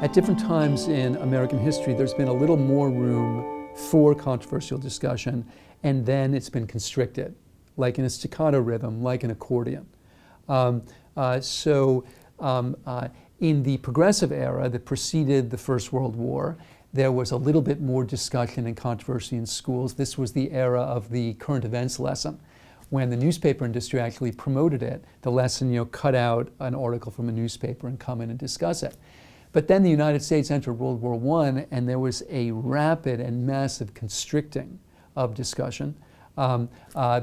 At different times in American history, there's been a little more room for controversial discussion, and then it's been constricted, like in a staccato rhythm, like an accordion. In the progressive era that preceded the First World War, there was a little bit more discussion and controversy in schools. This was the era of the current events lesson. When the newspaper industry actually promoted it, the lesson, cut out an article from a newspaper and come in and discuss it. But then the United States entered World War I, and there was a rapid and massive constricting of discussion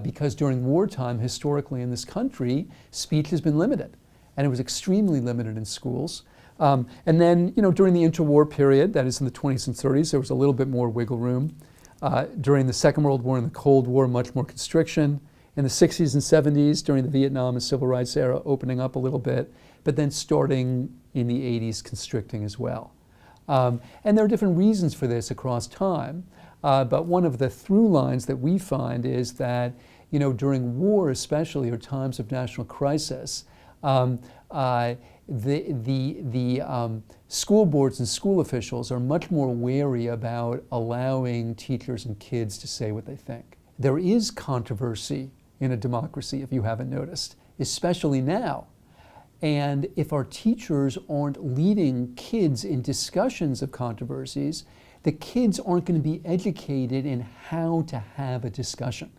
because during wartime, historically in this country, speech has been limited, and it was extremely limited in schools. And then, during the interwar period, that is in the 20s and 30s, there was a little bit more wiggle room. During the Second World War and the Cold War, much more constriction. In the 60s and 70s, during the Vietnam and Civil Rights era, opening up a little bit, but then starting in the 80s, constricting as well. And there are different reasons for this across time, but one of the through lines that we find is that, during war especially, or times of national crisis, the school boards and school officials are much more wary about allowing teachers and kids to say what they think. There is controversy in a democracy, if you haven't noticed, especially now. And if our teachers aren't leading kids in discussions of controversies, the kids aren't going to be educated in how to have a discussion.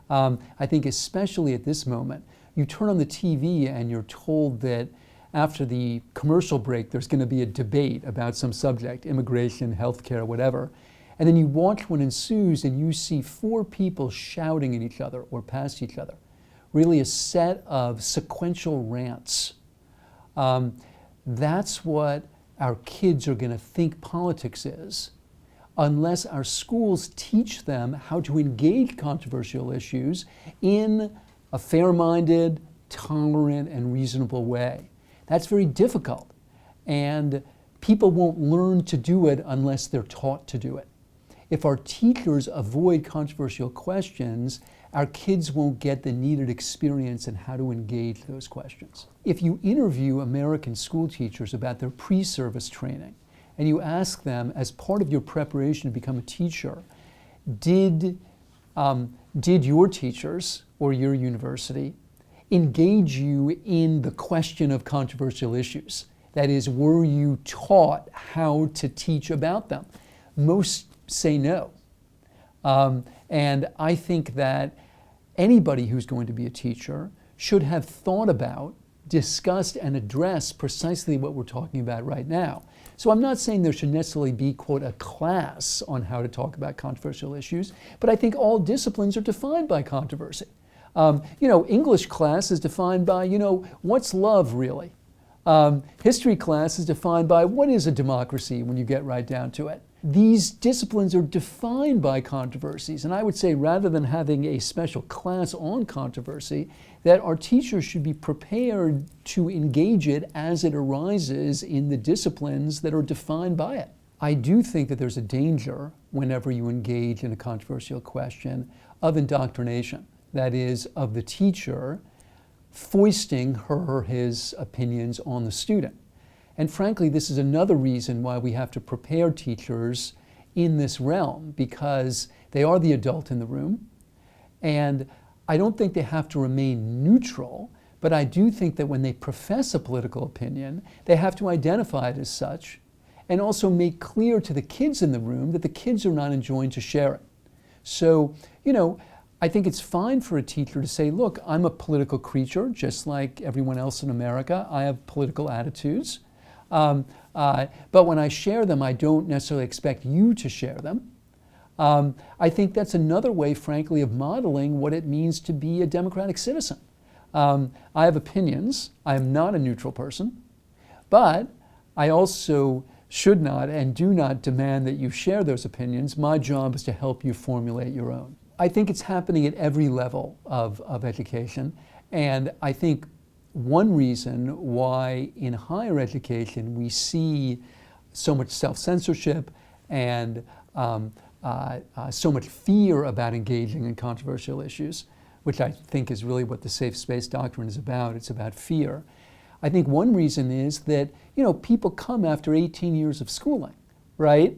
I think especially at this moment, you turn on the TV and you're told that after the commercial break, there's going to be a debate about some subject, immigration, healthcare, whatever. And then you watch what ensues and you see four people shouting at each other or past each other. Really a set of sequential rants. That's what our kids are going to think politics is, unless our schools teach them how to engage controversial issues in a fair-minded, tolerant, and reasonable way. That's very difficult, and people won't learn to do it unless they're taught to do it. If our teachers avoid controversial questions, our kids won't get the needed experience in how to engage those questions. If you interview American school teachers about their pre-service training, and you ask them, as part of your preparation to become a teacher, did your teachers or your university engage you in the question of controversial issues? That is, were you taught how to teach about them? Most say no. And I think that anybody who's going to be a teacher should have thought about, discussed, and addressed precisely what we're talking about right now. So I'm not saying there should necessarily be, quote, a class on how to talk about controversial issues, but I think all disciplines are defined by controversy. English class is defined by, what's love really? History class is defined by what is a democracy when you get right down to it. These disciplines are defined by controversies, and I would say rather than having a special class on controversy, that our teachers should be prepared to engage it as it arises in the disciplines that are defined by it. I do think that there's a danger whenever you engage in a controversial question of indoctrination, that is, of the teacher foisting her or his opinions on the student. And frankly, this is another reason why we have to prepare teachers in this realm, because they are the adult in the room. And I don't think they have to remain neutral, but I do think that when they profess a political opinion, they have to identify it as such and also make clear to the kids in the room that the kids are not enjoined to share it. So, I think it's fine for a teacher to say, look, I'm a political creature, just like everyone else in America. I have political attitudes. But when I share them, I don't necessarily expect you to share them. I think that's another way, frankly, of modeling what it means to be a democratic citizen. I have opinions. I am not a neutral person, but I also should not and do not demand that you share those opinions. My job is to help you formulate your own. I think it's happening at every level of education, and I think one reason why in higher education we see so much self-censorship and so much fear about engaging in controversial issues, which I think is really what the safe space doctrine is about. It's about fear. I think one reason is that, people come after 18 years of schooling, right?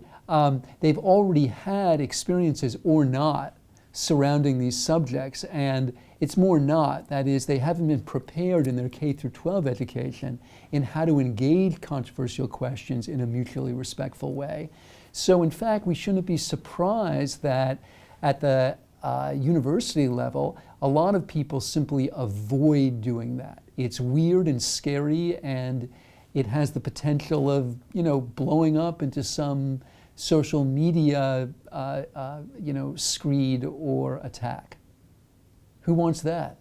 They've already had experiences or not surrounding these subjects, and it's more not. That is, they haven't been prepared in their K through 12 education in how to engage controversial questions in a mutually respectful way. So in fact, we shouldn't be surprised that at the university level, a lot of people simply avoid doing that. It's weird and scary, and it has the potential of, blowing up into some social media, screed or attack. Who wants that?